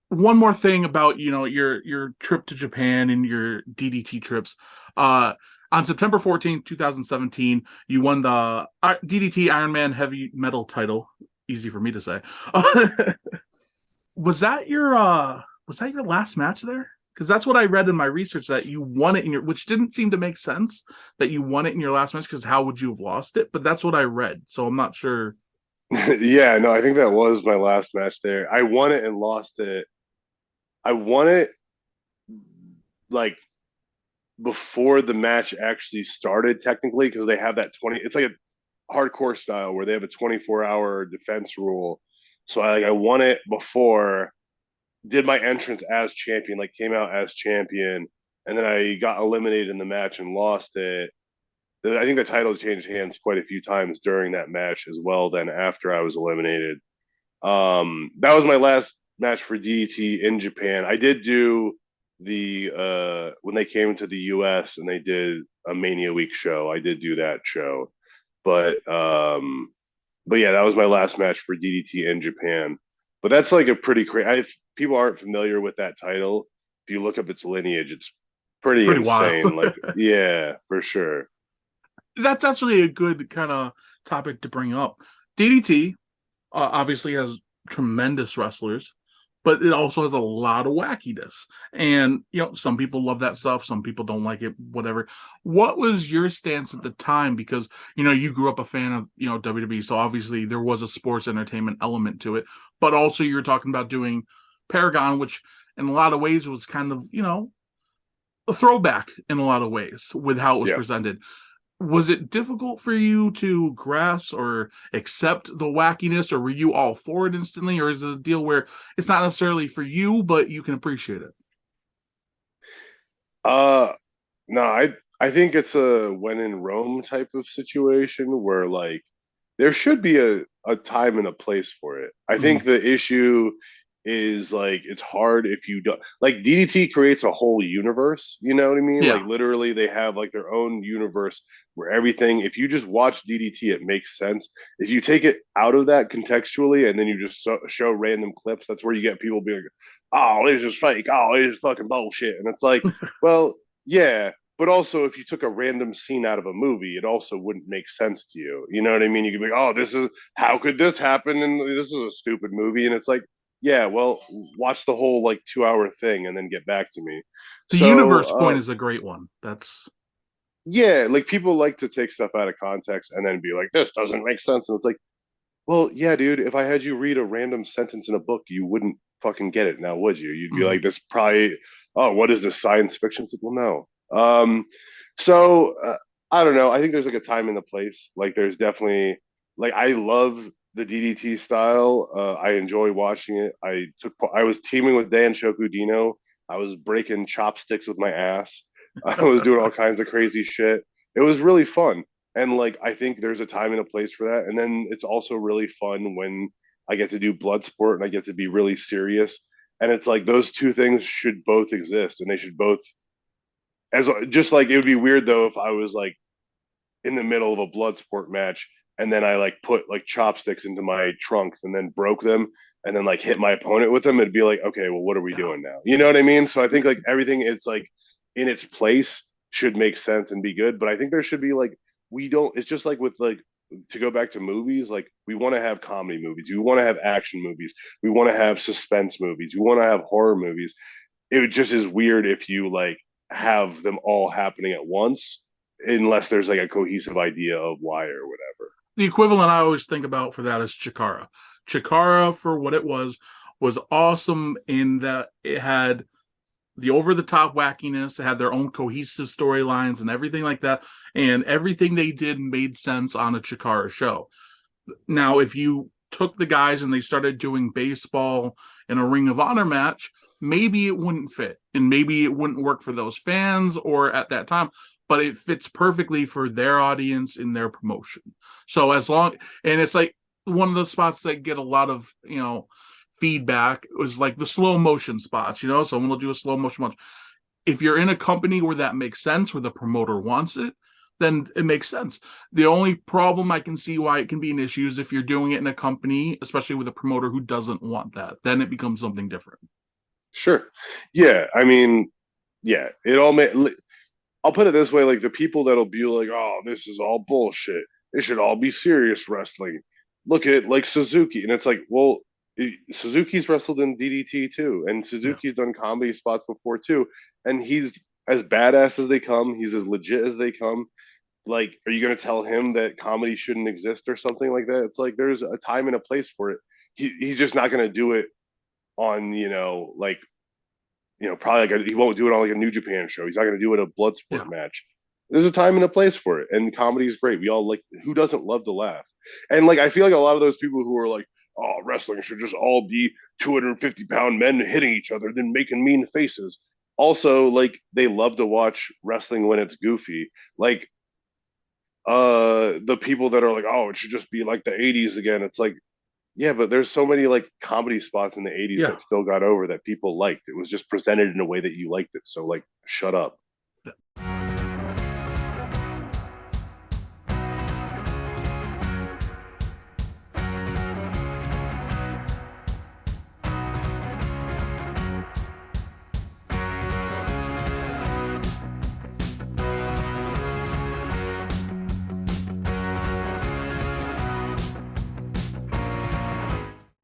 one more thing about your trip to Japan and your DDT trips. On September 14th, 2017, you won the DDT Ironman Heavy Metal title. Easy for me to say. Was that your last match there? Because that's what I read in my research, that you won it in your, which didn't seem to make sense that you won it in your last match, because how would you have lost it? But that's what I read, so I'm not sure. Yeah, no, I think that was my last match there. I won it and lost it. I won it like before the match actually started, technically, because they have that 20. It's like a hardcore style where they have a 24-hour defense rule. So I won it before, did my entrance as champion, like came out as champion, and then I got eliminated in the match and lost it. I think the title changed hands quite a few times during that match as well. Then after I was eliminated, that was my last match for DDT in Japan. I did do the when they came to the US and they did a Mania Week show. I did do that show, but but yeah, that was my last match for DDT in Japan. But that's like a pretty crazy. If people aren't familiar with that title, if you look up its lineage, it's pretty Pretty wild. insane. Like, yeah, for sure. That's actually a good kind of topic to bring up. DDT obviously has tremendous wrestlers, but it also has a lot of wackiness. And some people love that stuff, some people don't like it, whatever. What was your stance at the time? Because you grew up a fan of WWE, so obviously there was a sports entertainment element to it, but also you're talking about doing Paragon, which in a lot of ways was kind of a throwback in a lot of ways with how it was Yeah. presented. Was it difficult for you to grasp or accept the wackiness, or were you all for it instantly, or is it a deal where it's not necessarily for you but you can appreciate it? Uh no, I think it's a when in Rome type of situation where like there should be a time and a place for it. I think Mm, the issue is like it's hard if you don't like DDT creates a whole universe, you know what I mean? Like yeah. literally they have like their own universe where everything if you just watch DDT it makes sense. If you take it out of that contextually and then you just show random clips, that's where you get people being like, "Oh, this is fake. Oh, this is fucking bullshit." And it's like, well, yeah, but also, if you took a random scene out of a movie, it also wouldn't make sense to you. You know what I mean? You could be like, "Oh, this is how could this happen?" And this is a stupid movie. And it's like, yeah, well, watch the whole like 2 hour thing and then get back to me. The So, universe point is a great one. That's yeah, like people like to take stuff out of context and then be like, "This doesn't make sense." And it's like, well, yeah, dude, if I had you read a random sentence in a book, you wouldn't fucking get it now, would you? You'd be mm. like, this probably, oh, what is this science fiction? It's like, well, no. So I don't know. I think there's like a time and a place. Like, there's definitely, like, I love the DDT style. I enjoy watching it. I was teaming with Dan Shokudino. I was breaking chopsticks with my ass. I was doing all kinds of crazy shit. It was really fun. And like I think there's a time and a place for that. And then it's also really fun when I get to do blood sport and I get to be really serious. And it's like those two things should both exist and they should both as just like it would be weird though if I was like in the middle of a blood sport match and then I like put like chopsticks into my trunks and then broke them and then like hit my opponent with them. It'd be like, okay, well, what are we Yeah. doing now? You know what I mean? So I think like everything is like in its place should make sense and be good. But I think there should be like we don't. It's just like with like to go back to movies, like we want to have comedy movies, we want to have action movies, we want to have suspense movies, we want to have horror movies. It just is weird if you like have them all happening at once unless there's like a cohesive idea of why or whatever. The equivalent I always think about for that is Chikara. Chikara, for what it was awesome in that it had the over the top wackiness. It had their own cohesive storylines and everything like that. And everything they did made sense on a Chikara show. Now, if you took the guys and they started doing baseball in a Ring of Honor match, maybe it wouldn't fit and maybe it wouldn't work for those fans or at that time, but it fits perfectly for their audience in their promotion. So as long, and it's like one of the spots that get a lot of, feedback was like the slow motion spots, someone will do a slow motion watch. If you're in a company where that makes sense, where the promoter wants it, then it makes sense. The only problem I can see why it can be an issue is if you're doing it in a company, especially with a promoter who doesn't want that, then it becomes something different. Sure. Yeah. I mean, yeah, it all made. I'll put it this way: like the people that'll be like, "Oh, this is all bullshit. It should all be serious wrestling." Look at like Suzuki, and it's like, well, Suzuki's wrestled in DDT too, and Yeah. Suzuki's done comedy spots before too, and he's as badass as they come. He's as legit as they come. Like, are you going to tell him that comedy shouldn't exist or something like that? It's like there's a time and a place for it. He's just not going to do it on like probably like he won't do it on like a New Japan show. He's not going to do it at a Bloodsport Yeah. match. There's a time and a place for it, and comedy is great. We all like who doesn't love to laugh, and like I feel like a lot of those people who are like, oh, wrestling should just all be 250-pound men hitting each other, then making mean faces. Also, like they love to watch wrestling when it's goofy. Like the people that are like, oh, it should just be like the 80s again. It's like, yeah, but there's so many like comedy spots in the 80s Yeah. that still got over that people liked. It was just presented in a way that you liked it. So like shut up.